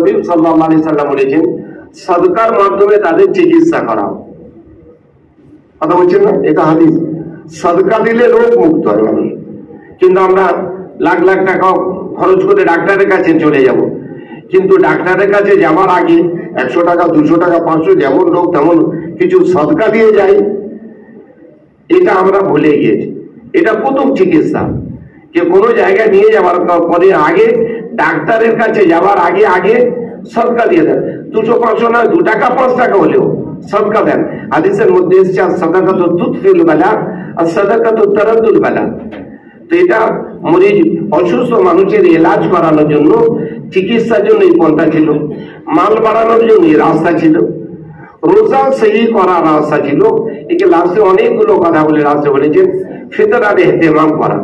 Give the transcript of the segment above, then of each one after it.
নবী সাল্লাল্লাহু আলাইহি সাল্লাম বলেছেন সাদকার মাধ্যমে তাদের চিকিৎসা করা। কথা বলছেন না, এটা হাদিস। সাদকা দিলে রোগ মুক্ত হয় মানুষ। কিন্তু আমরা লাখ লাখ টাকা খরচ করে ডাক্তারের কাছে চলে যাব, কিন্তু ডাক্তারের কাছে যাওয়ার আগে 100 টাকা 200 টাকা 500 যেমন রোগ তেমন কিছু সদকা দিয়ে যায়, এটা আমরা ভুলে গিয়েছি। এটা প্রথম চিকিৎসা। যে কোনো জায়গায় নিয়ে যাওয়ার পরে আগে ডাক্তারের কাছে যাওয়ার আগে আগে সদকা দিয়ে দেন। 200-500 না, 2 টাকা 5 টাকা হলেও সদকা দেন। হাদিসের মধ্যে এসেছে সাদাকাতু তুতফিল বালা আর সাদাকাতু তারাদ্দুল বালা। তো এটা মরিজ অসুস্থ মানুষের এলাজ করানোর জন্য, চিকিৎসার জন্য এই পন্থা ছিল। মাল বাড়ানোর জন্য এই রাস্তা ছিল। রোজা সহি করার রাস্তা ছিল। একে লাস্টে অনেকগুলো কথা বলে রাস্তা বলেছেন ফিতরার ইহতিমাম করা।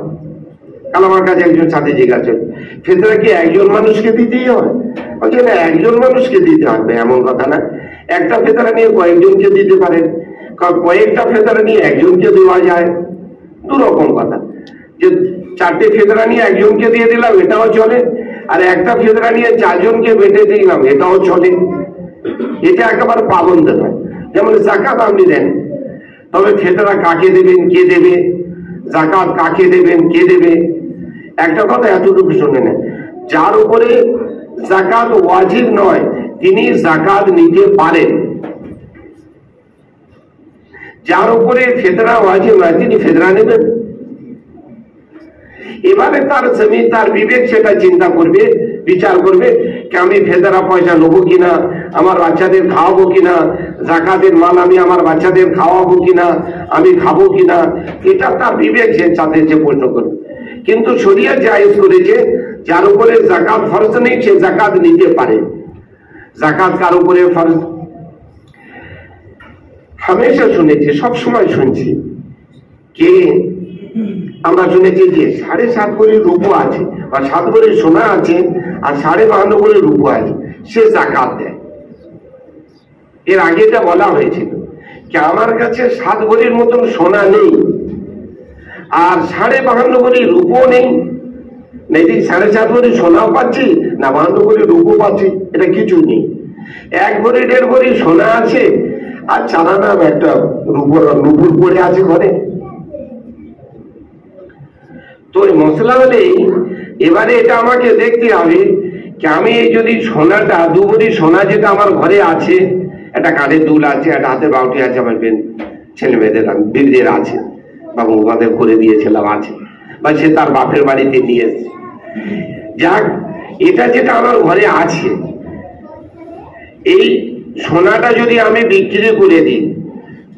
কাল আমার কাছে একজন সাথে জিজ্ঞাসা, ফিতরা কি একজন মানুষকে দিতেই হয়? বলছে না, একজন মানুষকে দিতে হবে এমন কথা না। একটা ফিতরা নিয়ে কয়েকজনকে দিতে পারেন, কয়েকটা ফিতরা নিয়ে একজনকে দেওয়া যায়, দুরকম কথা। যে 4টে ফিতরা নিয়ে একজনকে দিয়ে দিলাম এটাও চলে, আর একটা ফিতরা নিয়ে 4 জনকে বেটে দিলাম এটাও চলে। এটা একেবারে পাবন্দ নয়। যেমন যাকাত আপনি দেন, তবে ফিতরা কাকে দেবেন, কে দেবে, যাকাত কাকে দেবেন, কে দেবে। একটা কথা এতটুকু শুনে নেন, যার উপরে যাকাত ওয়াজিব নয় তিনি যাকাত নিতে পারেন। যার উপরে ফিতরা ওয়াজিব নয় তিনি ফিতরা নেবেন। এবারে তার জমি, তার বিবেক সেটা চিন্তা করবে, বিচার করবে যে আমি ফিতরা পয়সা নেবো কিনা, আমার বাচ্চাদের খাওয়াবো কিনা, যাকাতের মাল আমি আমার বাচ্চাদের খাওয়াবো কিনা, আমি খাবো কিনা, এটা তার বিবেক সে সাথে সে প্রশ্ন করবে। কিন্তু শরিয়ত জায়েজ করেছে যার উপরে যাকাত ফরজ নেই সে যাকাত নিতে পারে। যাকাত কার উপরে ফরজ? হামেশা শুনেছি, সব সময় শুনছি, কে আমরা শুনেছি যে 7.5 ভরি রূপো আছে বা 7 ভরি সোনা আছে আর 52.5 ভরি রূপো আছে, সে যাকাত দেয়। এর আগে যা বলা হয়েছিল কি আমার কাছে 7 ভরির মতন সোনা নেই আর 52.5 ভরি রূপো নেই, নেই 7.5 ভরি সোনাও পাচ্ছি না 52 ভরি রূপো পাচ্ছি, এটা কিছু নেই। 1 ভরি 1.5 ভরি সোনা আছে আর চালানা একটা রূপুর পড়ে আছে ঘরে। তো মশলা হলে এবারে এটা আমাকে দেখতে হবে কি আমি যদি সোনাটা 2 ভরি সোনা যেটা আমার ঘরে আছে, একটা কানের দুল আছে, একটা হাতের বাউটি আছে, আমার ছেলে মেয়েদের বিবিদের আছে, বাবু বাদের করে দিয়েছিলাম আছে, বা সে তার বাপের বাড়িতে নিয়ে এসেছে, যাক এটা যেটা আমার ঘরে আছে, এই সোনাটা যদি আমি বিক্রি করে দিই,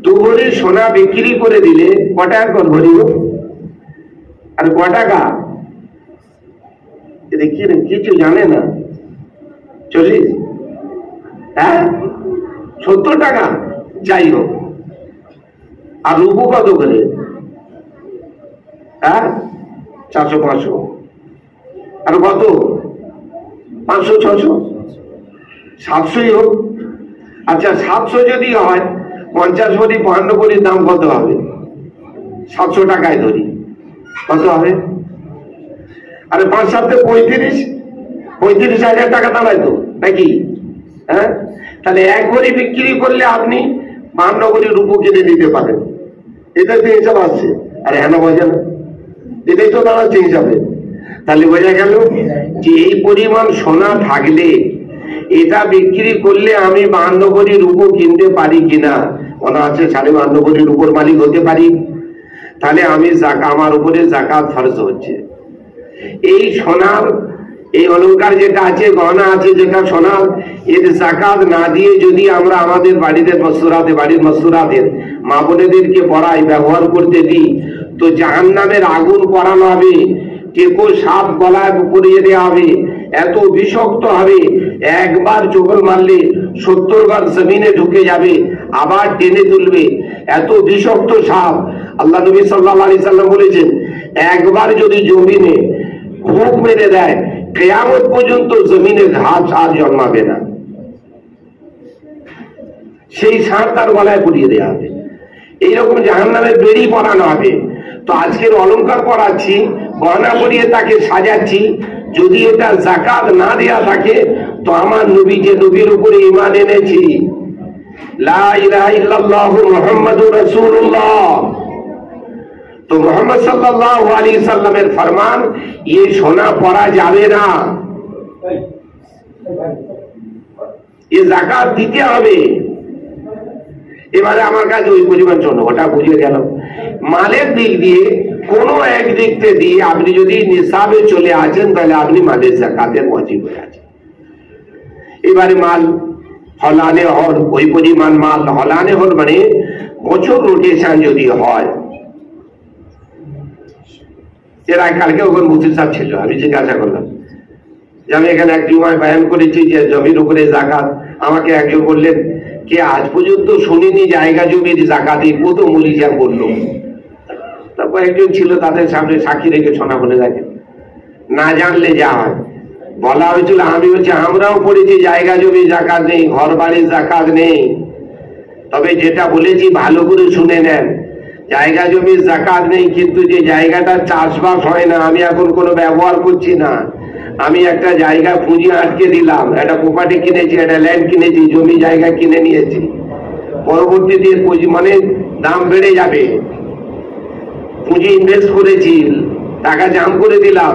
2 ভরি সোনা বিক্রি করে দিলে কটা একর ভরি আর ক টাকা? কিছু জানে না। 40? হ্যাঁ 70 টাকা, যাই হোক। আর রূপো কত করে? হ্যাঁ 400-500, আর কত 500-600, 700ই হোক। আচ্ছা 700 যদি হয় 50 ভরি 52 ভরির দাম কত হবে? 700 টাকায় ধরি, কত হবে? আরে 5-7 35,000 টাকা দাঁড়ায় তো নাকি? হ্যাঁ, তাহলে 1 ভরি বিক্রি করলে আপনি 52 ভরি রূপো কিনে দিতে পারেন। এটাই তো হিসাব আসছে। আরে হ্যাঁ বোঝা না, এটাই তো দাঁড়াচ্ছে হিসাবে। তাহলে বোঝা গেল যে এই পরিমাণ সোনা থাকলে এটা বিক্রি করলে আমি 52 ভরি রূপো কিনতে পারি কিনা, মনে আছে 52.5 ভরি রূপোর মালিক হতে পারি। তাহলে আমি আমার উপরে যাকাত ফরজ হচ্ছে। এই সোনার এই অলংকার যেটা আছে, গহনা আছে যেটা সোনার, এর যাকাত না দিয়ে যদি আমরা আমাদের বাড়িতে মসুরাতে, বাড়ির মসুরাতের মা বোনেদেরকে পড়াই, ব্যবহার করতে দিই, তো জাহান্নামের আগুন পরানো হবে, টেকো সাপ গলায় পরিয়ে দেওয়া হবে, এত বিষাক্ত হবে, একবার চোখল মারলে 70 বার জমিনে ঢুকে যাবে, আবার টেনে তুলবে, এত বিষাক্ত সাপ। আল্লাহ নবী সাল্লাল্লাহু আলাইহি সাল্লাম বলেছেন একবার যদি জমিনে ঘুপ মেরে দেয় কিয়ামত পর্যন্ত জমিনে ঘাস আর জন্মাবে না, সেই সাপ তার গলায় পরিয়ে দেওয়া হবে। এইরকম জাহান্নামের বেড়ি পরানো হবে। তো আজকের অলংকার পরাচ্ছি, গহনা পরিয়ে তাকে সাজাচ্ছি, যদি এটা যাকাত না দেয়া থাকে তো আমার নবী যে নবীর উপরে ঈমান এনেছি, লা ইলাহা ইল্লাল্লাহু মুহাম্মাদুর রাসূলুল্লাহ, তো মুহাম্মদ সাল্লাল্লাহু আলাইহি সাল্লামের ফরমান ये সোনা পড়া যাবে না, ये যাকাত দিতে হবে। এবারে আমার কাছে ওই পরিমাণ জন্য ওটা বুঝে গেল। মালের দিক দিয়ে কোনো এক দিক দিয়ে আপনি যদি নিসাবে চলে আসেন তাহলে আপনি মালের যাকাতের ওয়াজিব হয়ে আছেন। এবারে মাল হলানে হল, ওই পরিমাণ মাল হলানে হল মানে বছর রোটেশন যদি হয়। এর আগে কালকে ওখানে মুফতি সাহেব ছিল, আমি জিজ্ঞাসা করলাম যে আমি এখানে এক জুমায় বয়ান করেছি যে জমির উপরে যাকাত। আমাকে একজন বললেন কে আজ পর্যন্ত শুনিনি জায়গা জমির যাকাত, এই প্রথম মরিজা বললো। তারপর একজন ছিল, তাদের সামনে সাক্ষী রেখে শোনা বলে দেখেন, না জানলে যা হয়। বলা হয়েছিল, আমি হচ্ছে আমরাও পড়েছি জায়গা জমি যাকাত নেই, ঘর বাড়ির যাকাত নেই। তবে যেটা বলেছি ভালো করে শুনে নেন, জায়গা জমির যাকাত নেই, কিন্তু যে জায়গাটা চাষবাস হয় না, আমি এখন কোনো ব্যবহার করছি না, আমি একটা জায়গা পুঁজি আটকে দিলাম, একটা প্রপার্টি কিনেছি, একটা ল্যান্ড কিনেছি, জমি জায়গা কিনে নিয়েছি, পরবর্তীতে পুঁজি মানে দাম বেড়ে যাবে, পুঁজি ইনভেস্ট করেছি, টাকা জাম করে দিলাম,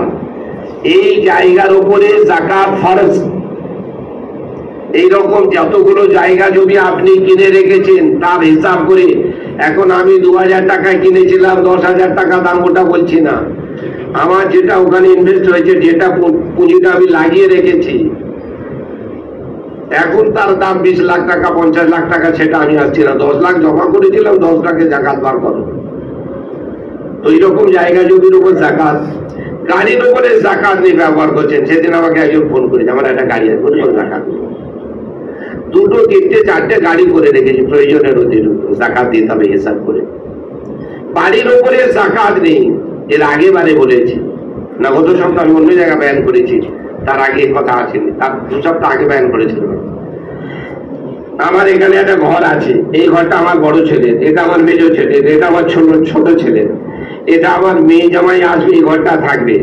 এই জায়গার উপরে যাকাত ফরজ। এইরকম যতগুলো জায়গা জমি আপনি কিনে রেখেছেন তার হিসাব করে, এখন আমি 2000 টাকায় কিনেছিলাম, 10,000 টাকা দাম, ওটা বলছি না, আমার যেটা ওখানে ইনভেস্ট হয়েছে, যেটা পুঁজিটা আমি লাগিয়ে রেখেছি, এখন তার দাম 20 লাখ টাকা, 50 লাখ টাকা, সেটা আমি আসছি না। 10 লাখ জমা করেছিলাম, 10 লাখে যাকাত বার করো। তো এইরকম জায়গা জমির উপর যাকাত, গাড়ির উপরে যাকাত নিয়ে ব্যবহার করছেন। সেদিন আমাকে একজন ফোন করেছে, আমার একটা গাড়ি আছে, যাকাত 2, 3, 4টে গাড়ি করে রেখেছি, প্রয়োজনের অতিরিক্ত যাকাত দিতে হবে হিসাব করে। বাড়ির উপরে যাকাত নেই, এর আগে বারে বলেছি না, গত সপ্তাহ আমি অন্য জায়গায় বয়ান করেছি, তার আগে কথা আসেনি, তার 2 সপ্তাহ আগে বয়ান করেছিলাম। আমার এখানে একটা ঘর আছে, এই ঘরটা আমার বড় ছেলের, এটা আমার মেজ ছেলের, এটা আমার ছোট ছেলের, এটা আমার মেয়ে জামাই আসবে, এই ঘরটা থাকবে,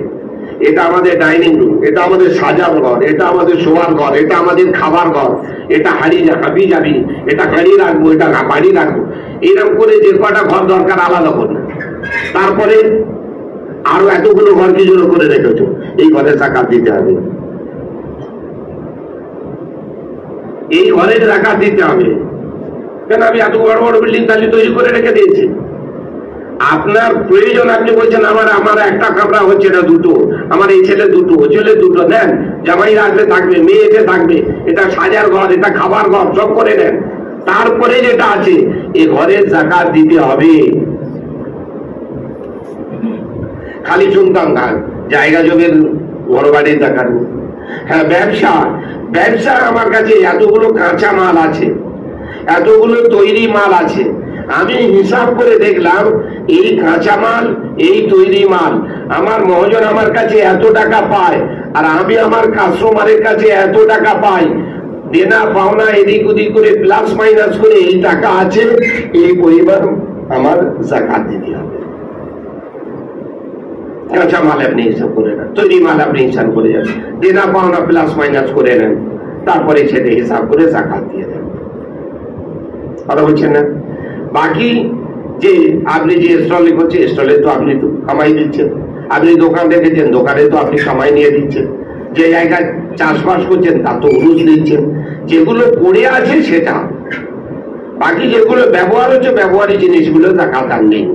এটা আমাদের ডাইনিং রুম, এটা আমাদের সাজার ঘর, এটা আমাদের শোয়ার ঘর, এটা আমাদের খাবার ঘর, এটা হাবি যাবি, এটা হাঁড়ি রাখবো, এটা বাড়ি রাখবো, এরকম করে যে কটা ঘর দরকার আলাদা করে। তারপরে আরো এতগুলো ঘর কি জন্য করে রেখেছো, এই ঘরে যাকাত দিতে হবে, এই ঘরে যাকাত দিতে হবে। কেন আমি এত বড় বড় বিল্ডিং তাহলে তৈরি করে রেখে দিয়েছি? আপনার প্রয়োজন, আপনি বলছেন আমার একটা কামরা হচ্ছে, এটা 2টো, আমার এই ছেলে 2টো, ও ছেলে 2টো, নেন, জামাই রাখবে থাকবে, মেয়ে এসে থাকবে, এটা সাজার ঘর, এটা খাবার ঘর, সব করে নেন। তারপরে যেটা আছে, এই ঘরের যাকাত দিতে হবে। খালি শুনতাম জায়গা জমির ঘর বাড়ির যাকাত। হ্যাঁ, ব্যবসা আমার কাছে এতগুলো কাঁচা মাল আছে, এতগুলো তৈরি মাল আছে, আমি হিসাব করে দেখলাম এই কাঁচা মাল, এই তৈরি মাল, আমার মহাজন আমার কাছে এত টাকা পায়, আর আমি আমার কাস্টমারের কাছে এত টাকা পাই, দেনা পাওনা এদিক ওদিক করে প্লাস মাইনাস করে এই টাকা আছে, এই পরিমাণ আমার যাকাত দিতে হবে। কাঁচা মাল আপনি হিসাব করে নেন, তৈরি মাল আপনি হিসাব করে যান, দেনা পাওনা প্লাস মাইনাস করে নেন, তারপরে সেটা হিসাব করে যাকাত দিয়ে দেন। কথা বলছেন না? বাকি যে আপনি যে স্টলে করছে, স্টলে তো আপনি তো কামাই দিচ্ছেন, আপনি দোকান রেখেছেন, দোকানে তো আপনি কামাই নিয়ে দিচ্ছেন, যে জায়গায় চাষবাস করছেন তা তো উরুজ দিচ্ছেন, যেগুলো পড়ে আছে সেটা, বাকি যেগুলো ব্যবহার হচ্ছে, ব্যবহারী জিনিসগুলো যাকাত আর নেই।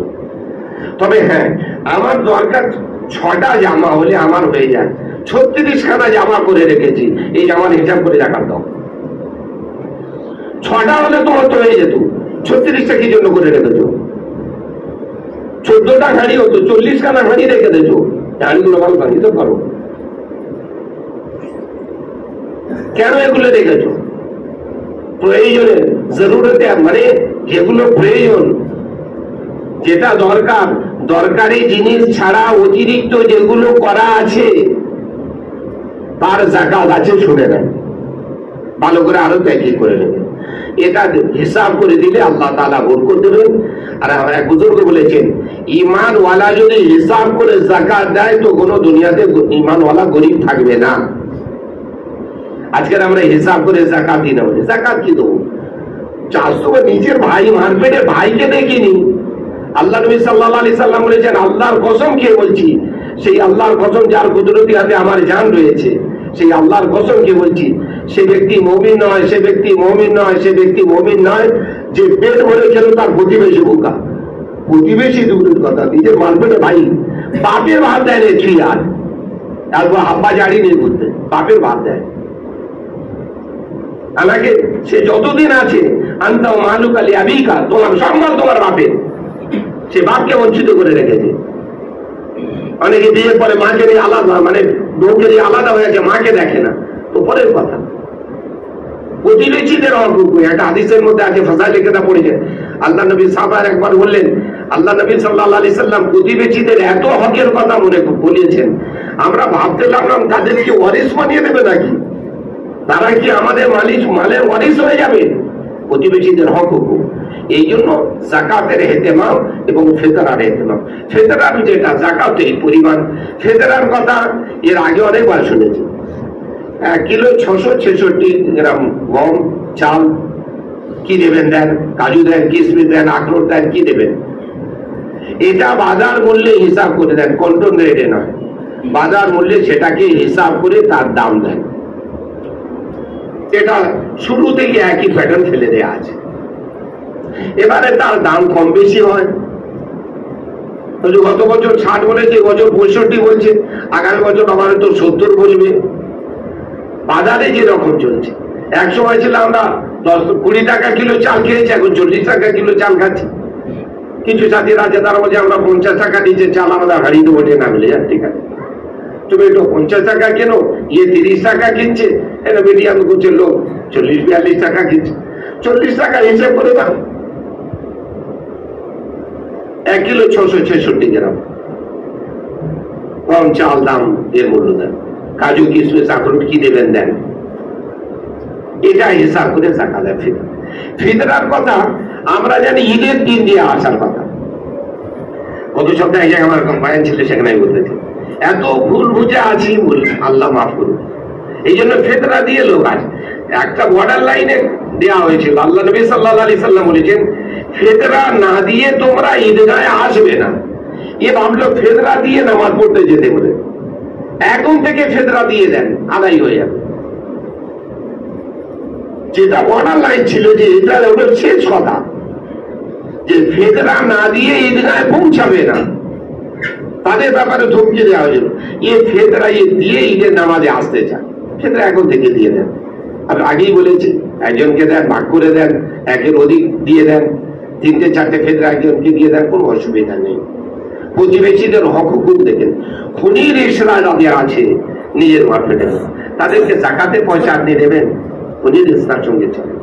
তবে হ্যাঁ, আমার দরকার 6টা জামা হলে আমার হয়ে যায়, 36খানা জামা করে রেখেছি, এই জামার হিসাব করে যাকাত দাও। 6টা হলে তোমার তো হয়ে যেত, 36টা কি জন্য করে রেখেছো? 14টা হাঁড়ি হতো, 40খানা হাঁড়ি রেখে দিয়েছো, হাঁড়িগুলো ভালো ভাঙি তো পারো, কেন এগুলো রেখেছো? প্রয়োজনে জরুরতে, মানে যেগুলো প্রয়োজন, যেটা দরকার, দরকারি জিনিস ছাড়া অতিরিক্ত যেগুলো করা আছে তার যাকাত আছে, শুনে নেন। ভালো করে আরো ত্যাগী করে নেবেন। এটা হিসাব করে দিলে আল্লাহ তাআলা বরকত দেবেন। আর আমার এক বুজুর্গ বলেছেন, ঈমানওয়ালা যদি হিসাব করে যাকাত দেয় তো কোনো দুনিয়াতে ঈমানওয়ালা গরিব থাকবে না। আজকের আমরা হিসাব করে যাকাত দিই না, বলি যাকাত কি দেবো? 400 নিজের ভাই মারপেটে ভাইকে দেখিনি। আল্লাহ নবী সাল্লাল্লাহু আলাইহি সাল্লাম বলেছেন, আল্লাহর কসম খেয়ে বলছি, সেই আল্লাহর কসম যার কুদরতি হাতে আমার জান রয়েছে, সেই আল্লাহর কসম খেয়ে বলছি, সে ব্যক্তি মুমিন নয়, সে ব্যক্তি মুমিন নয়, সে ব্যক্তি মুমিন নয় যে পেট ভরে খেলো তার প্রতিবেশী বোকা। প্রতিবেশী দূরের কথা, নিজের মারপেটে ভাই বাপের ভাত দেয় রে ছুঁই, আর তারপর আব্বা জাড়ি নিয়ে ঘুরতে বাপের ভাত দেয়। আমাকে সে যতদিন আছে আনতা মালুক আলী আবিকা, তোমার সম্মান তোমার বাপের, সে বাপকে বঞ্চিত করে রেখেছে। অনেকে বিয়ের পরে মাকে নিয়ে আলাদা, মানে বউকে নিয়ে আলাদা হয়ে গেছে, মাকে দেখে না, তো পরের কথা। প্রতিবেশীদের হক একটা হাদিসের মধ্যে আছে, ফাজাইলে কেতাব পড়েছে, আল্লাহ নবী সাহাবায়ে একবার বললেন, আল্লাহ নবী সাল্লাল্লাহু আলাইহি সাল্লাম প্রতিবেশীদের এত হকের কথা মনে বলেছেন, আমরা ভাবতে লাগলাম তাদেরকে ওয়ারিস বানিয়ে দেবে নাকি, তারা কি আমাদের মালের ওয়ারিস হয়ে যাবে? প্রতিবেশীদের হক হুকুম। এই জন্য যাকাতের ইহতিমাম এবং ফিতরার ইহতিমাম। ফিতরার যেটা যাকাত এই পরিমাণ, ফিতরার কথা এর আগে অনেকবার শুনেছি। 1 কিলো 666 গ্রাম গম চাল কি দেবেন? দেন কাজু দেন, কিশমিশ দেন, আখরোট দেন, কি দেবেন? এটা বাজার মূল্যে হিসাব করে দেন, কন্ট্রোল রেটে নয়, বাজার মূল্যে সেটাকে হিসাব করে তার দাম দেন। এটা শুরু থেকে একই প্যাটার্ন ফেলে দেয়া আছে। এবারে তার দাম কম বেশি হয়, গত বছর 60 বলেছে, বছর 65 বলছে, আগামী বছর আবার তো 70 বলবে। বাজারে যে রকম চলছে, এক সময় ছিল আমরা 10-20 টাকা কিলো চাল খেয়েছি, এখন 40 টাকা কিলো চাল খাচ্ছি। কিছু সাথীরা আছে তারা বলছে আমরা 50 টাকা নিচে চাল আমাদের হারিয়ে দেবো, না বলে যান ঠিক আছে, তুমি একটু 50 টাকা কেন, 30 টাকা কিনছে, এটা মিডিয়াম করছে লোক 40-42 টাকা কিনছে, 40 টাকা হিসেব করে দাও। 1 কিলো 666 গ্রাম কম চাল দাম, এর মূল্য দেন, কাজু কিশমিশ আখরোট কি দেবেন দেন, এটা হিসাব করে যাকাত দেয়। ফিতরার কথা আমরা জানি ঈদের দিন দিয়ে আসার কথা। গত সপ্তাহে আমার বায়ান ছিল, সেখানে আমি বলতেছি এত ভুল বুঝে আছি, ভুল আল্লাহ মাফ করুন। এই জন্য ফিতরা দিয়ে লোক আছে, একটা বর্ডার লাইনে দেওয়া হয়েছিল। আল্লাহ নবী সাল্লাল্লাহু আলাইহি সাল্লাম বলেছেন, ফিতরা না দিয়ে তোমরা ঈদগাহে আসবে না। এ ভাবলো ফিতরা দিয়ে নামাজ পড়তে যেতে বলে, এখন থেকে ফিতরা দিয়ে দেন, আদায় হয়ে যাবে। যেটা বর্ডার লাইন ছিল, যে এটা হলো শেষ কথা, যে ফিতরা না দিয়ে ঈদগাহে পৌঁছাবে না, তাদের ব্যাপারে ধমকি দেওয়া হয়েছিল। ফিতরা দিয়ে ঈদের নামাজে আসতে চায়, ফিতরা এখন থেকে দিয়ে দেন। আর আগেই বলেছি, একজনকে দেন, ভাগ করে দেন, একের অধিক দিয়ে দেন, 3-4টে ফিতরা একজনকে দিয়ে দেন, কোনো অসুবিধা নেই। প্রতিবেশীদের হক হুকুম দেখেন, খুনির ইশরা যাদের আছে নিজের মার্কেটে, তাদেরকে যাকাতের পয়সা আপনি দেবেন, খুনির ইশরার সঙ্গে চলে।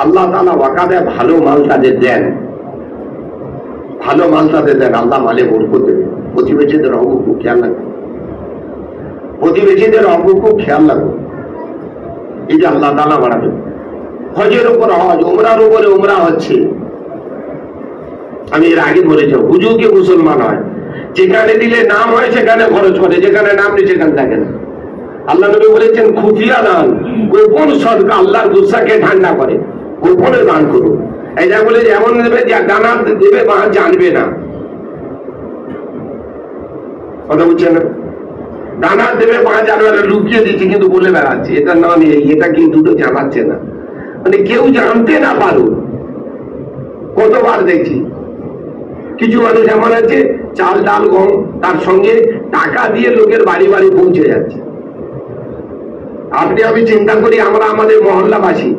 আল্লাহ তাআলা ওয়াকাদে ভালো মাল তাদের দেন, ভালো মাল তাদের দেন, আল্লাহ মালে বরকত দেবেন। প্রতিবেশীদের হক হুকুম খেয়াল রাখবেন, প্রতিবেশীদের হক হুকুম খেয়াল রাখবেন। এই যে আল্লাহ তাআলা বাড়াবেন, হজের উপর হজ, উমরার উপরে উমরা হচ্ছে। আমি এর আগে বলেছি, হুজুকে মুসলমান হয়, যেখানে দিলে নাম হয় সেখানে খরচ করে, যেখানে নাম নেই সেখানে থাকে না। আল্লাহ নবী বলেছেন, খুফিয়া দান, গোপন সদকা আল্লাহর গুসাকে ঠান্ডা করে, গোপনে দান করুন। এই যা বলে এমন দেবে যে দানা দেবে মা জানবে না, কথা বুঝছেন না? দানা দেবে মা জানবে না, লুকিয়ে দিচ্ছে কিন্তু বলে বেড়াচ্ছে, এটা না নেই, এটা কি দুটো জানাচ্ছে না, মানে কেউ জানতে না পারুক। কতবার দেখছি কিছু মানুষ এমন আছে, চাল ডাল গম তার সঙ্গে টাকা দিয়ে লোকের বাড়ি বাড়ি পৌঁছে যাচ্ছে। আপনি আমি চিন্তা করি, আমরা আমাদের মহল্লাবাসী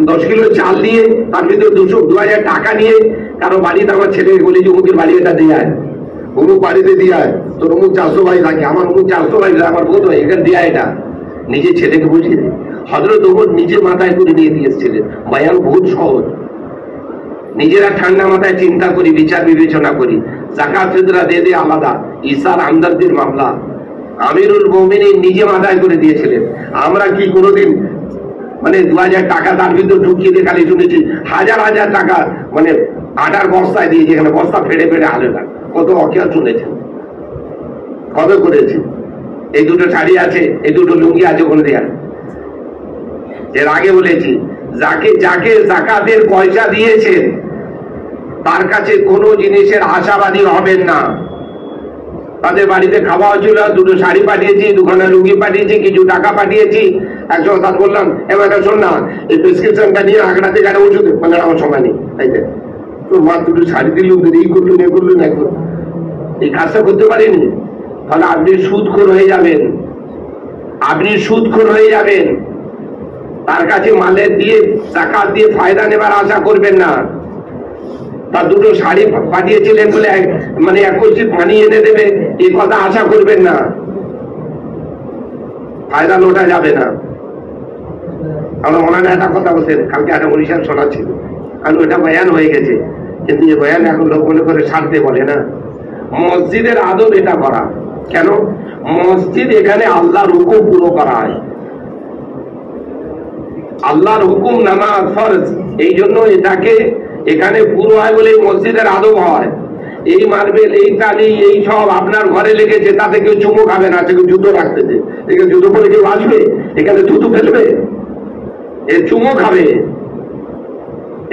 10 কিলো চাল দিয়ে তার ভিতরে 200-2000 টাকা নিয়ে কারো বাড়িতে, আমার ছেলেকে বলি যে অমুকের বাড়ি এটা দিয়ে আয়, অমুক বাড়িতে দিয়ে আয়, তোর অমুক 400 ভাই থাকে, আমার অমুক 400 ভাই, আমার বোধ হয় এখানে দিয়ে এটা, নিজের ছেলেকে বুঝিয়ে দেয়। হযরত ওমর নিজের মাথায় করে নিয়ে দিয়েছিলেন, বয়ান বহুত সহজ। নিজেরা ঠান্ডা মাথায় চিন্তা করি, বিচার বিবেচনা করি, যাকাত ফিতরা দিয়ে আলাদা, ইসার আমদারদের মামলা আমিরুল মুমিনিন নিজে মাথায় করে দিয়েছিলেন। আমরা কি কোনোদিন মানে 2000 টাকা তার ভিতরে ঢুকিয়ে দিয়ে খালি শুনেছি হাজার হাজার টাকা মানে আটার বস্তায় দিয়েছে, এখানে বস্তা ফেড়ে ফেড়ে আলে না, কত অকেয়া শুনেছেন, কবে করেছে। এই দুটো শাড়ি আছে, এই দুটো লুঙ্গি আছে, ওখানে দেয়া। এর আগে বলেছি যাকে যাকে যাকাতের পয়সা দিয়েছেন তার কাছে কোনো জিনিসের আশাবাদী হবেন না। তাদের বাড়িতে খাওয়া হচ্ছিল, দুটো শাড়ি পাঠিয়েছি, দুখানা লুঙ্গি পাঠিয়েছি, কিছু টাকা পাঠিয়েছি। একশো কথা বললাম, এবার শোন না, এই প্রেসক্রিপশনটা নিয়ে আগ্রাতে যারা ওষুধ মানে আমার সময় নেই, তাই তো মা দুটো শাড়ি দিল, এই করলুন এ করলুন এক, এই কাজটা করতে পারিনি, তাহলে আপনি সুদখোর হয়ে যাবেন, আপনি সুদখোর হয়ে যাবেন। তার কাছে মালের দিয়ে জাকাত দিয়ে ফায়দা নেবার আশা করবেন না। তার দুটো শাড়ি পাঠিয়েছিলেন বলে মানে 21 পানি এনে দেবে এই কথা আশা করবেন না, ফায়দা লোটা যাবে না। আমরা মনে হয় একটা কথা বলতেন, কালকে একটা অনুষ্ঠান শোনাচ্ছিল, আর ওটা বয়ান হয়ে গেছে, কিন্তু এই বয়ান এখন লোক মনে করে সারতে বলে না। মসজিদের আদব এটা করা কেন? মসজিদ এখানে আল্লাহর হুকুম পুরো করা হয়, আল্লাহর হুকুম নামাজ ফরজ, এই জন্য এটাকে এখানে পুরো হয় বলে মসজিদের আদব হয়। এই মার্বেল, এই টালি, এই সব আপনার ঘরে লেগেছে, তাতে কেউ চুমো খাবে না, কেউ জুতো রাখতেছে, এখানে জুতো পরে কেউ আসবে, এখানে থুতু ফেলবে, এ চুমো খাবে,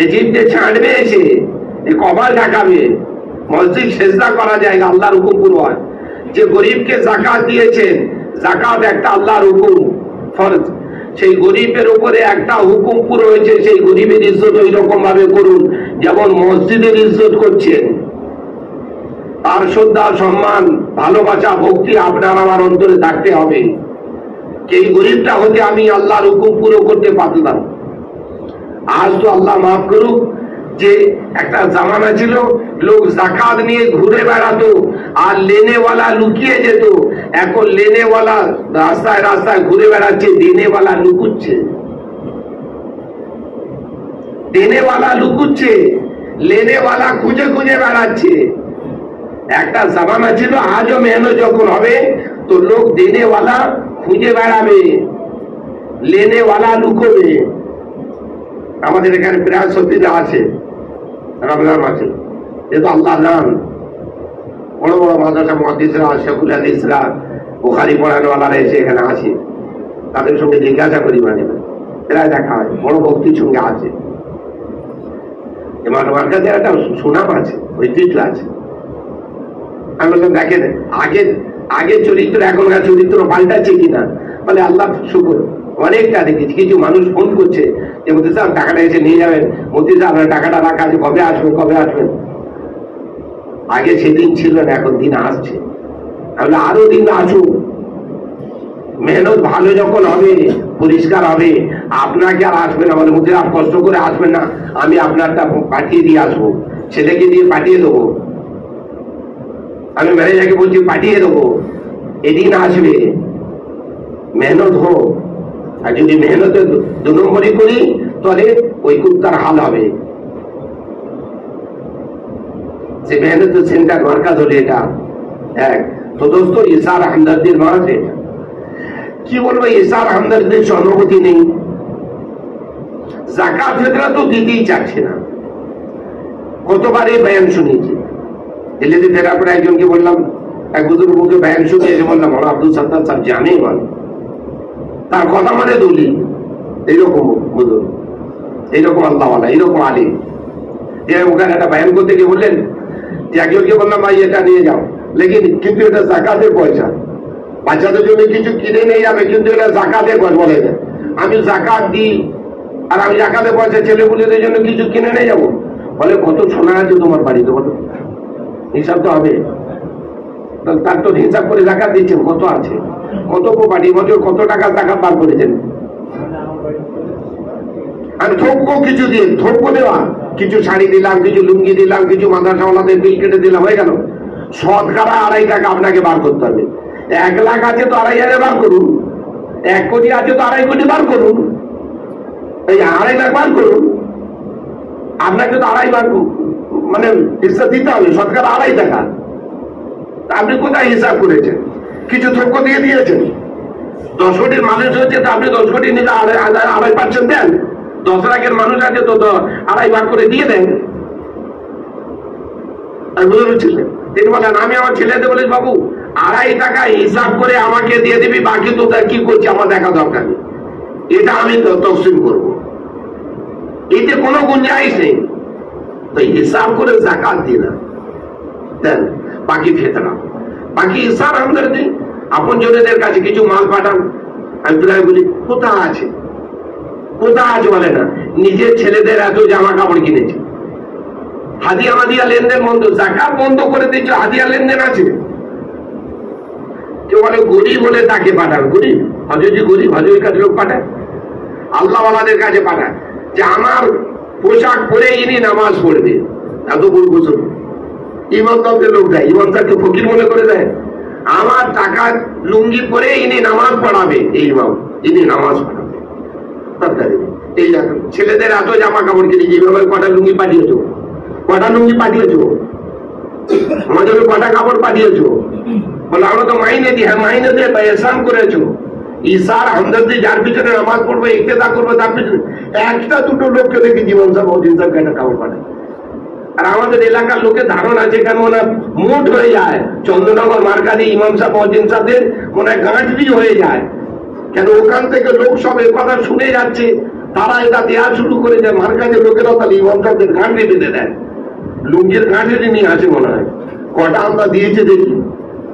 এ জিভে ছাঁটবে, এসে এ কপাল ঢাকাবে। মসজিদ সেজদা করা যায়, আল্লাহর হুকুম পুরো হয়। যে গরিবকে জাকাত দিয়েছেন, জাকাত একটা আল্লাহর হুকুম ফরজ, সেই গরিবের উপরে একটা হুকুম পুরো হয়েছে, সেই গরিবের ইজ্জত ওই রকম ভাবে করুন যেমন মসজিদের ইজ্জত করছেন। তার শ্রদ্ধা, সম্মান, ভালোবাসা, ভক্তি আপনার আমার অন্তরে থাকতে হবে। এই গরিবটা হতে আমি আল্লাহর হুকুম পুরো করতে পারলাম। আজ তো আল্লাহ মাফ করুক, যে একটা জামানা ছিল লোক জাকাত নিয়ে ঘুরে বেড়াতো আর লেনেওয়ালা লুকিয়ে যেত। এখন লেনেওয়ালা রাস্তায় রাস্তায় ঘুরে বেড়াচ্ছে, দেনেওয়ালা লুকুচ্ছে, দেনেওয়ালা লুকুচ্ছে, লেনেওয়ালা খুঁজে খুঁজে বেড়াচ্ছে। একটা জামানা ছিল আজও মেহনত যখন হবে তো লোক দেনেওয়ালা খুঁজে বেড়াবে, লেনেওয়ালা লুকোবে। আমাদের এখানে প্রায় 70টা আছে রমজান মাসে, এ তো আল্লাহ নাম। বড় বড় মাদ্রাসা মুহাদ্দিসরা, শেখুল হাদিসরা, বুখারী পড়ানোয়ালারা এসে এখানে আসে, তাদের সঙ্গে জিজ্ঞাসা করি, মানে প্রায় দেখা হয়, বড় ভক্তির সঙ্গে আছে। আমার কাছে একটা সুনাম আছে, ঐতিহ্য আছে। আমি বললাম দেখেন আগে আগে চরিত্র এখনকার চরিত্র পাল্টাচ্ছে কিনা, বলে আল্লাহ শুকর। অনেকটা দেখেছি, কিছু মানুষ ফোন করছে যে মুফতি সাহেব টাকাটা এসে নিয়ে যাবেন, মুফতি সাহেব আপনার টাকাটা রাখা আছে, কবে আসবেন কবে আসবেন। আগে সেদিন ছিল না, এখন দিন আসছে, তাহলে আরো দিন আসুক। মেহনত ভালো যখন হবে, পরিষ্কার হবে, আপনাকে আর আসবেন আমাদের মুফতি সাহেব কষ্ট করে আসবেন না, আমি আপনারটা পাঠিয়ে দিয়ে আসবো, ছেলেকে দিয়ে পাঠিয়ে দেবো, আমি ম্যানেজারকে বলছি পাঠিয়ে দেবো, এদিন আসবে। মেহনত হোক, আর যদি মেহনতে 2 নম্বরই করি তাহলে ওই কুত্তার হাল হবে। যে মেহনত সেন্টার মার্কাজ হলে এটা এক। তো দোস্ত ইসার হামদর্দির মাস এটা কি বলবো, ইসার হামদর্দির অনুভূতি নেই। জাকাত ফিতরা তো দিতেই চাচ্ছে না, কতবার এই বয়ান শুনেছি। দিল্লিতে ফেরার পরে একজনকে বললাম, এক বুজুর্গ মুখে বয়ান শুনে এসে বললাম ওরা আব্দুল সত্তার সাহেব জানে, মানে তার কথা মানে দলি, এইরকম বুজুর্গ, এইরকম আল্লাহওয়ালা, এইরকম আলিম। ওখানে একটা বয়ান করতে গিয়ে বললেন যে একজনকে বললাম ভাই এটা নিয়ে যাও, লেকিন কিন্তু এটা জাকাতের পয়সা, বাচ্চাদের জন্য কিছু কিনে নিয়ে যাবে, কিন্তু এটা জাকাতের পয়সা। বলে আমি জাকাত দিই আর আমি জাকাতের পয়সা ছেলেপুলেদের জন্য কিছু কিনে নিয়ে যাবো। বলে কত সোনা আছে তোমার বাড়িতে, বলো হিসাব তো হবে, তার তো হিসাব করে জাকাত দিচ্ছেন, কত আছে, কত প্রপার্টি, বছর কত টাকা জাকাত বার করেছেন। আমি থোকবো কিছু দিয়ে, থোকবো দেওয়া, কিছু শাড়ি দিলাম, কিছু লুঙ্গি দিলাম, কিছু মাদ্রাসাওয়ালাদের বিল কেটে দিলাম, হয়ে গেল। শতকরা 2.5 টাকা আপনাকে বার করতে হবে। 1 লাখ আছে তো 2.5 বার করুন, 1 কোটি আছে তো 2.5 কোটি বার করুন, এই 2.5 লাখ বার করুন। আপনাকে তো 2.5 বার মানে হিসাব দিতে হবে, শতকরা 2.5 টাকা। আপনি কোথায় হিসাব করেছেন? কিছু থক্ক দিয়ে দিয়েছেন। 10 কোটির মানুষ হচ্ছে তো আপনি 10 কোটি নিতে 2.5% দেন। 10 লাখের মানুষ আছে তো 2.5 ভাগ করে দিয়ে দেন। তিনি বলেন আমি আমার ছেলেদের বলেছি বাবু 2.5 টাকা হিসাব করে আমাকে দিয়ে দিবি, বাকি তো তার কি করছে আমার দেখা দরকার নেই, এটা আমি তকসিম করবো, এতে কোনো গুঞ্জাইশ নেই। তো হিসাব করে জাকাত দিয়ে দেন, বাকি ফেতরা, বাকি হিসাব আমাদের দিন। আপন জনেদের কাছে কিছু মাল পাঠান, আমি প্রায় বলি কোথায় আছে, কোথায় আছে বলে না। নিজের ছেলেদের এত জামা কাপড় কিনেছে, হাদিয়া মাদিয়া লেনদেন বন্ধ, জাকাত বন্ধ করে দিচ্ছ, হাদিয়া লেনদেন আছে। কেউ বলে গরিব বলে তাকে পাঠান, গরিব হজরজি গরিব, হজরের কাছে লোক পাঠায়, আল্লাহওয়ালাদের কাছে পাঠায় যে আমার পোশাক পরে ইনি নামাজ পড়বে, এত বড় বছর ইমানদারদের লোক দেয়, ইমানদারকে ফকির মনে করে দেয়। আমার টাকা লুঙ্গি পরে ইনি নামাজ পড়াবে, এই ইমাম ইনি নামাজ পড়াবে। এই ছেলেদের এত জামা কাপড় কিনে যেভাবে কটা লুঙ্গি পাঠিয়েছ, কটা লুঙ্গি পাঠিয়েছ, আমাদের কটা কাপড় পাঠিয়েছ, বলে আমরা তো মাইনে দিই, হ্যাঁ মাইনে দিয়ে এহসান করেছো, ঈশার হামদর্দি যার পিছনে নামাজ পড়বো ইক্তেদা করবো তার পিছনে একটা দুটো লোককে দেখি জীবন সাহেব অজিন সাহেব একটা কাপড় পাঠায়। আর আমাদের এলাকার লোকের ধারণা আছে কেন ওরা মুঠ হয়ে যায়, চন্দ্রনগর মার্কারি ইমাম সাহেব অজিন সাহেবের মনে হয় গাঁটবি হয়ে যায়, কেন ওখান থেকে লোক সব এ কথা শুনে যাচ্ছে, তারা এটা দেওয়া শুরু করে যায়, মার্কাজের লোকেরা তাহলে ইমাম সাহেবদের গাঁটবি বেঁধে দেয়, লুঙ্গির গাঁটবি নিয়ে আসে মনে হয়, কটা আমরা দিয়েছে দেখি।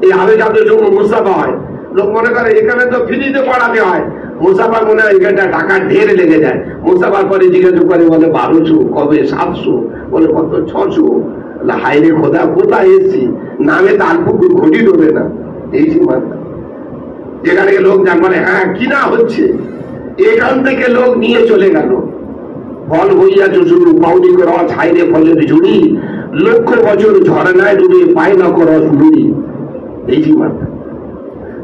এই আবেগাদের জন্য মুসাফা হয়, লোক মনে করে এখানে তো ফ্রিতে পড়াতে হয়, মুসাফার মনে হয় এখানটা টাকা ঢের লেগে যায়। মুসাফার পরে জিজ্ঞাসা করে বলে 1200, কবে 700, বলে কত 600, হাইরে খোদা কোথায় এসছি, নামে তার পুকুর ঘটি ডোবে না, এই সীমাটা যেখানে লোক যান বলে হ্যাঁ কিনা হচ্ছে, এখান থেকে লোক নিয়ে চলে গেল। ফল হইয়াছ শুরু পাউনি রস, হাইরে ফলের ঝুড়ি, লক্ষ বছর ঝরনায় ডুবে পায় না রস মুড়ি, এই সীমাটা।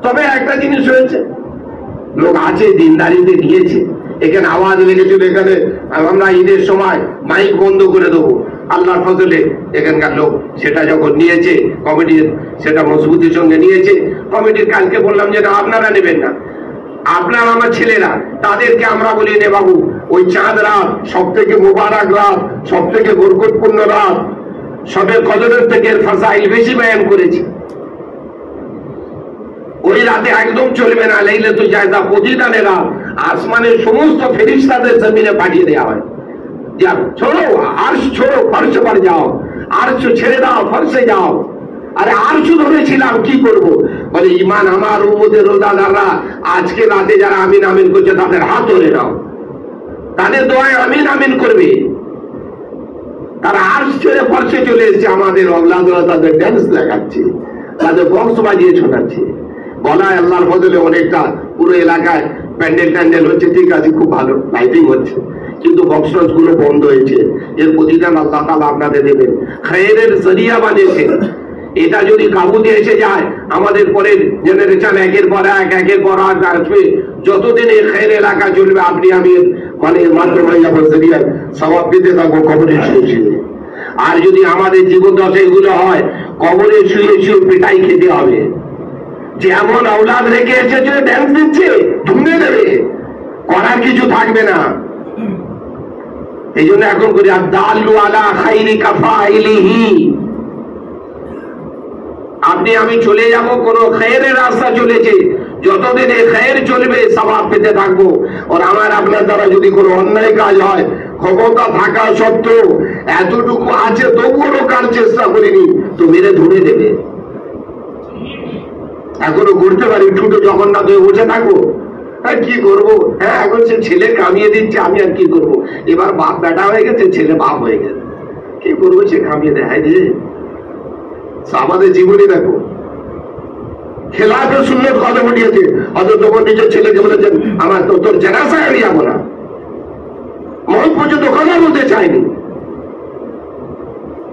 তবে একটা জিনিস হয়েছে, লোক আছে দিনদারিতে নিয়েছে, এখানে আওয়াজ লেগেছিল, এখানে আমরা ঈদের সময় মাইক বন্ধ করে দেবো, আল্লাহর ফজলে এখানকার লোক সেটা যখন নিয়েছে, কমিটি সেটা মজবুতির সঙ্গে নিয়েছে। কমিটির কালকে বললাম যে না আপনারা নেবেন না, আপনারা আমার ছেলেরা, তাদেরকে আমরা বলি নে বাবু ওই চাঁদ রাত সব থেকে মোবারক রাত, সব থেকে বরকতপূর্ণ রাত, সবে কদরের থেকে ফাসাইল বেশি বয়ান করেছি, ওই রাতে একদম চলবে না, লাইলাতুল জায়জা প্রতিদানের রাত, আসমানের সমস্ত ফেরেশতাদের জমিনে পাঠিয়ে দেওয়া হয়, যা ছোড়ো আরশ ছোড়ো ফরশে পর যাও, আরশ ছেড়ে দাও ফরশে যাও। আরে আরশ ধরেছিলাম কি করব, বলে ঈমান আমার উম্মতের রোজাদাররা আজকে রাতে যারা আমিন আমিন করছে তাদের হাত ধরে নাও, তাদের দোয়ায় আমিন আমিন করবে, তারা আরশ ছেড়ে ফরশে চলে এসেছে, আমাদের আওলাদরা তাদের ড্যান্স লাগাচ্ছে, তাদের বক্স বাজিয়ে শোনাচ্ছে, বলায় আল্লাহর বদলে অনেকটা পুরো এলাকায় প্যান্ডেল ট্যান্ডেল হচ্ছে, ঠিক আছে খুব ভালো লাইটিং হচ্ছে, কিন্তু বক্স গুলো বন্ধ হয়েছে, এর প্রতিদান আল্লাহ তাআলা আপনাদের দেবেন, খায়রের জরিয়া বানিয়েছে। এটা যদি কাবুতে এসে যায় আমাদের পরের জেনারেশন একের পর এক একের পর এক আসবে, যতদিন এই খায়র এলাকা চলবে আপনি আমি মানে মাধ্যমে যাবো জরিয়া সওয়াব পেতে থাকবো কবরে শুয়ে শুয়ে। আর যদি আমাদের জীবন দশা এগুলো হয়, কবরে শুয়ে শুয়ে পেটাই খেতে হবে, যেমন আওলাদ রেখে এসেছে ড্যান্স দিচ্ছে ধুমে দেবে, করার কিছু থাকবে না। এই জন্য এখন করি আদাল্লু আলা খাইরি কাফাইলিহি, আপনি আমি চলে যাব কোন খায়রের রাস্তা চলেছে, যতদিন এই খায়র চলবে সওয়াব পেতে থাকবো। আর আমার আপনার দ্বারা যদি কোনো অন্যায় কাজ হয়, ক্ষমতা থাকা সত্ত্বেও এতটুকু আছে তবুও রোকার চেষ্টা করিনি, তো মেরে ধরে দেবে। এখনো করতে পারি, ঠুটো জগন্নাথ হয়ে বসে থাকবো, হ্যাঁ কি করবো, হ্যাঁ এখন সে ছেলে কামিয়ে দিচ্ছে, আমি আর কি করবো, এবার বাপ বেটা হয়ে গেছে, ছেলে বাপ হয়ে গেছে, কি করবো, সে কামিয়ে দেয়। হ্যাঁ রে আমাদের জীবনে দেখো খেলাফের সুন্নত কথা বলিয়েছে, হয়তো তখন নিজের ছেলেকে বলেছেন আমার তো তোর জানাজায় আমি যাবো না, মন পর্যন্ত কথা বলতে চায়নি,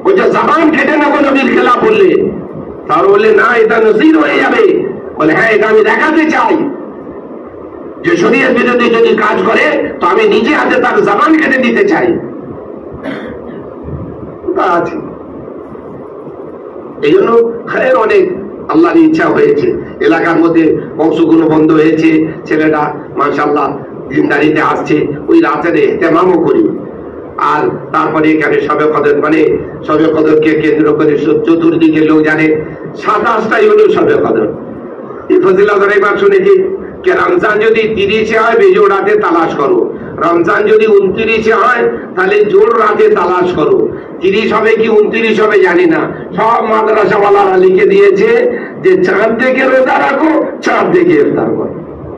বলছে জাবান কেটে নেবো নবীর খেলা বললে, তার বললে না এটা নজির হয়ে যাবে, বলে হ্যাঁ এটা আমি দেখাতে চাই যে শরীয়তের বিরুদ্ধে যদি কাজ করে তো আমি নিজে হাতে তার জাবান কেটে দিতে চাই। তা আছে এই জন্য খায়ের অনেক আল্লাহর ইচ্ছা হয়েছে, এলাকার মধ্যে বংশগুলো বন্ধ হয়েছে, ছেলেটা মাশাআল্লাহ দিনদারিতে আসছে, ওই রাতের ইহতেমামও করি। আর তারপরে এখানে শবে কদর, মানে শবে কদরকে কেন্দ্র করে চতুর্দিকে লোক জানে 27টাই হলো শবে কদর। এই ফজিলত এবার শুনেছি যে রমজান যদি 30-এ হয় বেজোড় রাতে তালাশ করো, রমজান যদি 29-এ হয় তাহলে জোড় রাতে তালাশ করো। 30 হবে কি 29 হবে জানি না, সব মাদ্রাসাওয়ালারা লিখে দিয়েছে যে চাঁদ দেখে রোজা রাখো, চাঁদ দেখে ইফতার করো।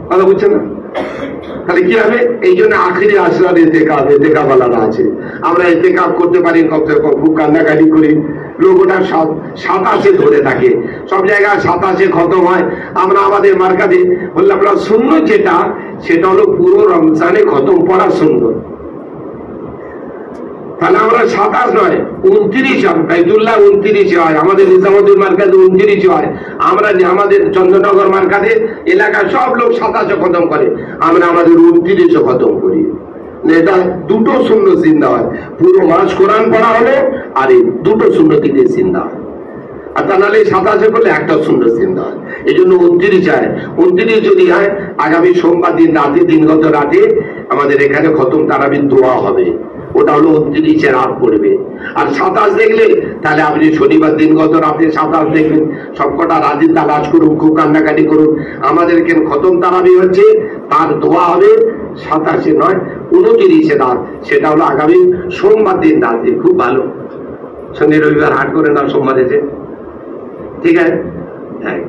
কথা বুঝছেন না? তাহলে কি হবে? এই জন্য আখিরি আসরার এতেকাওয়ালারা আছে। আমরা এতেকাব করতে পারি কমসে কম, খুব কান্নাকাটি করি, লোক ওটা 27-এ ধরে থাকে, সব জায়গায় 27-এ খতম হয়। আমরা আমাদের মার্কাতে বললাম আমরা সুন্নত যেটা, সেটা হলো পুরো রমজানে খতম পড়া সুন্নত। তাহলে আমরা 27 নয় 29 হয়, বাইতুল্লাহ 29 হয়, আমাদের নিজামুদ্দিন মার্কাজে 29 হয়। আমরা আমাদের চন্দ্রনগর মার্কাজে এলাকার সব লোক 27-এ খতম করে, আমরা আমাদের 29-এ খতম করি। এটা দুটো সুন্নত জিন্দা হয়, পুরো মাস কোরআন পড়া হলো আর এই দুটো সুন্নতিতে জিন্দা হয়। আর তা নাহলে 27-এ করলে একটা সুন্নত জিন্দা হয়। এই জন্য 29 হয়। 29 যদি হয় আগামী সোমবার দিন রাতে, দিনগত রাতে আমাদের এখানে খতম তারাবির দোয়া হবে, ওটা হলো 29-এ রাত পড়বে। আর 27 দেখলে তাহলে আপনি শনিবার দিনগত রাতে 27 দেখবেন, সবকটা রাতে তালাশ করুন, খুব কান্নাকাটি করুন। আমাদের এখানে খতম তারাবি হচ্ছে, তার দোয়া হবে 27-এ নয় 29-এ রাত, সেটা হলো আগামী সোমবার দিন রাতে। খুব ভালো, শনি রবিবার হাট করে না, সোমবার এসে, ঠিক আছে। হ্যাঁ,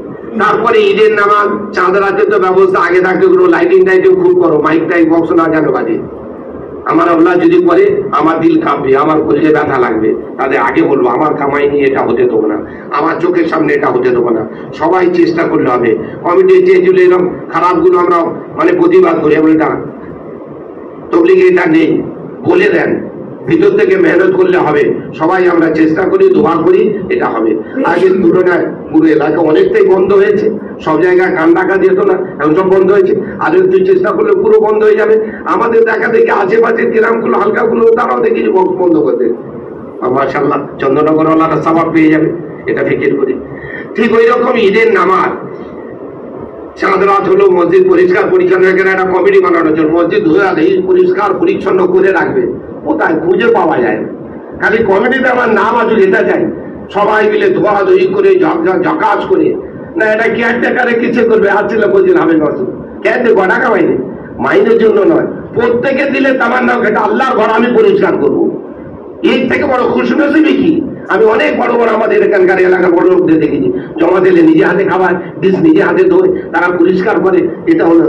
তারপরে ঈদের নামাজ, চাঁদ রাতের তো ব্যবস্থা আগে থাকতে কোনো লাইটিং টাইটিং খুব করো, মাইক টাইক বক্স না যেন বাজে। আমার আল্লাহ যদি করে আমার দিল কাঁপবে, আমার কলিজে ব্যথা লাগবে, তাদের আগে বলবো আমার কামাই নিয়ে এটা হতে দেবো না, আমার চোখের সামনে এটা হতে দেবো না। সবাই চেষ্টা করলে হবে। কমিটি চেয়েছিল এরকম খারাপগুলো আমরা মানে প্রতিবাদ করি, আমরা এটা তবলিগে এটা নেই বলে দেন, ভিতর থেকে মেহনত করলে হবে। সবাই আমরা চেষ্টা করি, দোয়া করি, এটা হবে। আগের তুলনায় পুরো এলাকা অনেকটাই বন্ধ হয়েছে, সব জায়গায় কান ডাকা যেত না, এখন সব বন্ধ হয়েছে। আর একটু চেষ্টা করলে পুরো বন্ধ হয়ে যাবে। আমাদের দেখা দেখি আশেপাশের গ্রামগুলো হালকাগুলো তারাও দেখি বন্ধ করতে, মাশাআল্লাহ চন্দ্রনগর ওয়ালারা সওয়াব পেয়ে যাবে, এটা ফিকির করি। ঠিক ওই রকম ঈদের নামাজ, চাঁদ রাত হলো মসজিদ পরিষ্কার পরিচ্ছন্ন, এখানে একটা কমিটি বানানোর জন্য মসজিদ পরিষ্কার পরিচ্ছন্ন করে রাখবে, কোথায় খুঁজে পাওয়া যায় না। খালি কমিটিতে আমার নাম আছে যেতে চাই, সবাই মিলে ধোয়াধুয়ি করে জকাজ করে না, এটা কেয়ারটেকারে কিছু করবে। আসছিল বলছিল আমি কেয়ারটে গড়া কামাইনি, মাইনের জন্য নয়, প্রত্যেকে দিলে তামার নাম, এটা আল্লাহর ঘর আমি পরিষ্কার করবো। এর থেকে বড় খুশি নসিবি কি? আমি অনেক বড় বড় আমাদের এখানকার এলাকার বড় লোকদের দেখেছি, জমা দিলে নিজে হাতে খাবার, ডিস নিজে হাতে ধোয়, তারা পরিষ্কার করে। এটা হলো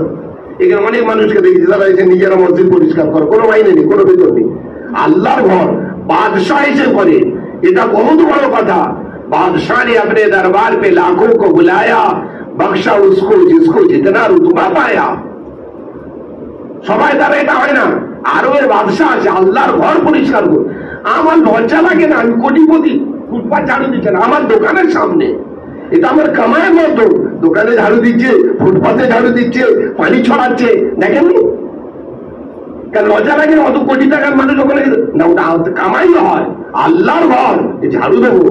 এখানে অনেক মানুষকে দেখেছি তারা এসে নিজেরা মসজিদ পরিষ্কার করে, কোনো মাইনে নেই, কোনো বেতন নেই। আল্লাহর ঘর বাদশাহ এসে করে, এটা বহুত বড় কথা। बादशाह ने अपने दरबार पे लाखों को बुलाया, बख्शा उसको जिसको जितना रुतबा पाया। সবাই দ্বারা এটা হয় না, আরো এর বাদশাহ আছে, আল্লাহর ঘর পরিষ্কার করুন। আমার লজ্জা লাগে না, আমি কোটিপতি, ফুটপাত ঝাড়ু দিচ্ছে না আমার দোকানের সামনে, এটা আমার কামায়ের মতো। দোকানে ঝাড়ু দিচ্ছে, ফুটপাতে ঝাড়ু দিচ্ছে, পানি ছড়াচ্ছে, দেখেননি? কেন লজ্জা লাগে? অত কোটি টাকার মানুষ ওখানে না, ওটা কামাই হয়, আল্লাহর ঘর, ঝাড়ু দেবো।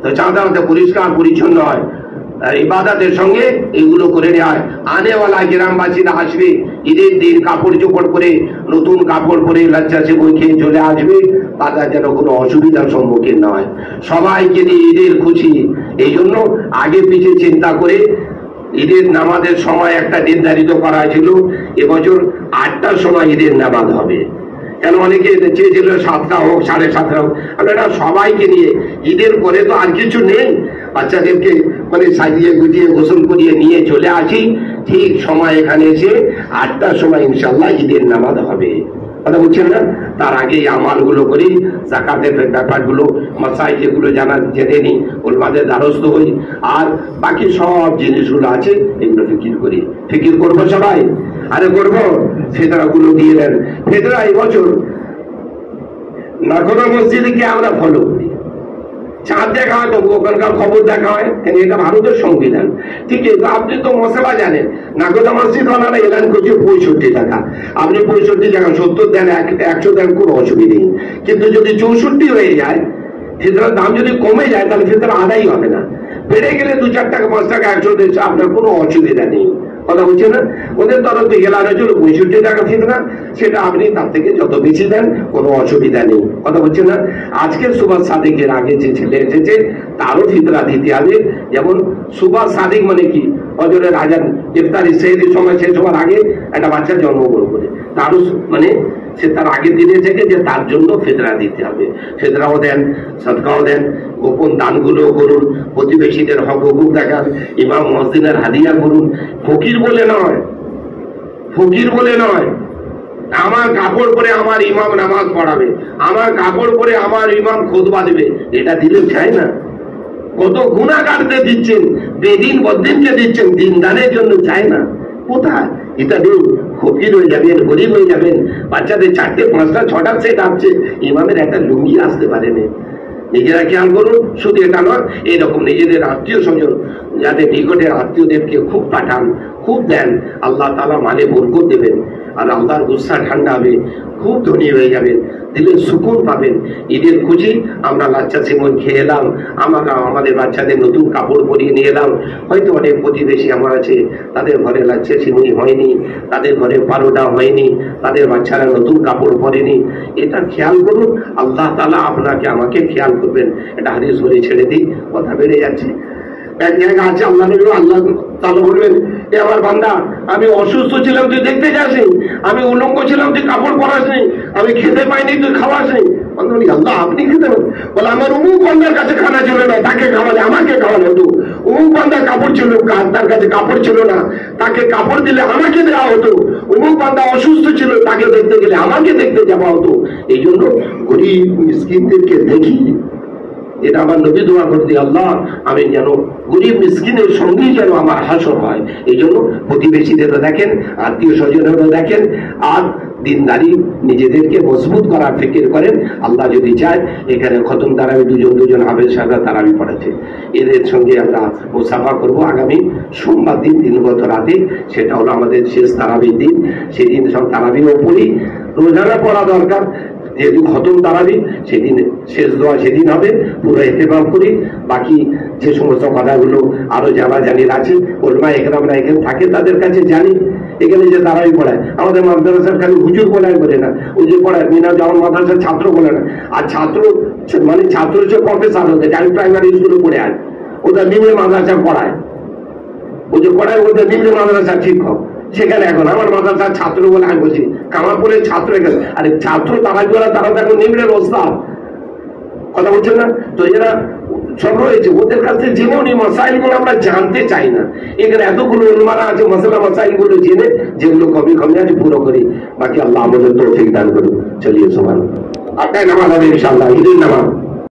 তো চাঁদা পরিষ্কার পরিচ্ছন্ন হয়, ইবাদতের সঙ্গে এগুলো করে নেওয়া হয়। আনেওয়ালা গ্রামবাসীরা আসবে ঈদের দিন কাপড় চোপড় করে, নতুন কাপড় পরে লজ্জা সে বই খেয়ে চলে আসবে, তাদের যেন কোনো অসুবিধার সম্মুখীন না হয়। সবাইকে নিয়ে ঈদের খুশি, এই জন্য আগে পিছিয়ে চিন্তা করে ঈদের নামাজের সময় একটা নির্ধারিত করা হয়েছিল, এবছর 8টার সময় ঈদের নামাজ হবে। কেন অনেকে চেয়েছিল 7টা হোক, 7:30 হোক। আমরা সবাইকে নিয়ে ঈদের পরে তো আর কিছু নেই, বাচ্চাদেরকে মানে সাজিয়ে গুটিয়ে গোসল করিয়ে নিয়ে চলে আসি, ঠিক সময় এখানে এসে 8টার সময় ইনশাল্লাহ ঈদের নামাজ হবে। কথা বুঝছেন না? তার আগে আমালগুলো করি, যাকাতের ব্যাপারগুলো মাসাইল যেগুলো জেনে নিই, ওলমাদের দ্বারস্থ হই, আর বাকি সব জিনিসগুলো আছে এগুলো ফিকির করি। ফিকির করবো সবাই, আরে করবো। ফেতরাগুলো দিয়ে দেন। ফেতরা এই বছর নাগরা মসজিদে গিয়ে আমরা ফলো করি, চাঁদ দেখা হয়, তবু ওখানকার খবর দেখা হয়, এটা ভারতের সংবিধান। ঠিক আছে, আপনি তো মশলা জানেন, নাগদা মসজিদ ওনারা এলান করছে 65 টাকা। আপনি 65 টাকা 70 দেন, 100 দেন, কোনো অসুবিধা নেই। কিন্তু যদি 64 হয়ে যায়, ফেতরার দাম যদি কমে যায়, তাহলে ফেতরা আদায় হবে না। বেড়ে গেলে 2-4 টাকা 5 টাকা 100 দিচ্ছে, আপনার কোনো অসুবিধা নেই। কথা বলছে না? ওদের তরফ থেকে এলানো হয়েছিল 65 টাকা ফিতরা, সেটা আপনি তার থেকে যত বেশি দেন কোনো অসুবিধা নেই। কথা বলছে না? আজকে সুভাষ সাদিকের আগে যে ছেলে এসেছে তারও ফিতরা দিতে হবে। যেমন সুভাষ সাদিক মানে কি, হজরের আজান ইফতারি সেহরির সময় শেষ হওয়ার আগে একটা বাচ্চা জন্মগ্রহণ করে, তারও মানে সে তার আগের দিনে থেকে যে তার জন্য ফিতরা দিতে হবে। ফিতরাও দেন, সদকাও দেন, গোপন দানগুলো করুন, প্রতিবেশীদের হক হুকুক দেখান, ইমাম মসজিদের হাদিয়া করুন। ফকির বলে নয়, ফকির বলে নয়, আমার কাপড় পরে আমার ইমাম নামাজ পড়াবে, আমার কাপড় পরে আমার ইমাম খুতবা দেবে, এটা দিলে চাই না? কত গুনাহগারদের দিচ্ছেন, বেদিন বদ্দিনকে দিচ্ছেন, দিনদারের জন্য চাই না? কোথায়? এটা নেই। ফকির হয়ে যাবেন, গরিব হয়ে যাবেন, বাচ্চাদের 4টে 5টা 6টা সেট আসছে, ইমামের একটা লুঙ্গি আসতে পারেনি। নিজেরা খেয়াল করুন। শুধু এটা নয়, এইরকম নিজেদের আত্মীয় স্বজন যাদের নিকটের আত্মীয়দেরকে খুব পাঠান, খুব দেন, আল্লাহ তাআলা মানে বরকত দেবেন, আর আল্লাহর গুসা ঠান্ডা হবে, খুব ধনী হয়ে যাবেন, দিলে সুকুন পাবেন। ঈদের খুশি আমরা লাচ্চা সিমন খেয়ে এলাম, আমাদের বাচ্চাদের নতুন কাপড় পরিয়ে নিয়ে এলাম। হয়তো অনেক প্রতিবেশী আমার আছে, তাদের ঘরে লাচ্চা সিমনি হয়নি, তাদের ঘরে পারোটা হয়নি, তাদের বাচ্চারা নতুন কাপড় পরেনি। এটা খেয়াল করুন, আল্লাহ তাআলা আপনাকে আমাকে খেয়াল করবেন। এটা হাদিস বলে ছেড়ে দিই, কথা বেড়ে যাচ্ছে। এক জায়গা আছে, আল্লাহ তাআলা বলবেন, এ আমার বান্দা, আমি অসুস্থ ছিলাম তুই দেখতে যাসনি, আমি উলঙ্গ ছিলাম তুই কাপড় পরাসনি, আমি খেতে পাইনি তুই খাওয়াসনি। আল্লাহ আপনি খেতে পারেন? বলে আমার অমুক বান্দার কাছে খানা ছিল না, তাকে খাওয়ালে আমাকে খাওয়ানো হতো। অমুক বান্দার কাপড় ছিল, তার কাছে কাপড় ছিল না, তাকে কাপড় দিলে আমাকে দেওয়া হতো। অমুক বান্দা অসুস্থ ছিল, তাকে দেখতে গেলে আমাকে দেখতে যাওয়া হতো। এই জন্য গরিব মিসকিনদেরকে দেখি, এটা আমার নবী দোয়া করতে, আল্লাহ আমি যেন গরিব মিসকিনের সঙ্গেই যেন আমার হাসর হয়। এই জন্য প্রতিবেশীদেরও দেখেন, আত্মীয় স্বজনেরও দেখেন, আর দিনদারি নিজেদেরকে মজবুত করার ফিকির করেন। আল্লাহ যদি চায়, এখানে খতম তারাবি দুজন হাফেজ সাহেবরা তারাবি পড়াচ্ছে, এদের সঙ্গে আমরা মুসাফা করব আগামী সোমবার দিন দিনগত রাতে। সেটা হলো আমাদের শেষ তারাবির দিন। সেদিন সব তারাবিও পড়ি, রোজারা পড়া দরকার, যেহেতু খতম তারাবি, সেদিন শেষ দোয়া সেদিন হবে, পুরো ইহতেমাম করি। বাকি যে সমস্ত কথাগুলো আরো জানা জানির আছে, ওলমা একরামরা এখানে থাকে, তাদের কাছে জানি। এখানে যে তারাবি পড়ায়, আমাদের মাদ্রাসার খালি হুজুর বলায় বলে না, হুজুর পড়ায় মিনা জামান মাদ্রাসার ছাত্র বলে না। আর ছাত্র মানে ছাত্র হচ্ছে প্রফেসর, হতে আমি প্রাইমারি স্কুলে পড়ে আয়, ওটা নিম্নে মাদ্রাসা পড়ায়, ও যে পড়ায় ওদের নিম্নে মাদ্রাসার শিক্ষক। সেখানে এখন আমার মাদ্রাসার ছাত্র বলে আমি বলছি, কামারপুরের ছাত্র এখানে, আরে ছাত্র তারা তারা তো এখন নিম্নের অবস্থা। কথা বলছেন না? তো এরা সব রয়েছে, ওদের কাছে যেমন এই মশাইল গুলো আমরা জানতে চাই না। এখানে এতগুলো উলমারা আছে, মশলা মশাইল গুলো জেনে যেগুলো কবি কমে আছে পুরো করি। বাকি আল্লাহ আমাদের তৌফিক দান করুন। চলিয়ে সুবহান। 8টায় নামাজ হবে ইনশাআল্লাহ, ঈদের নামাজ।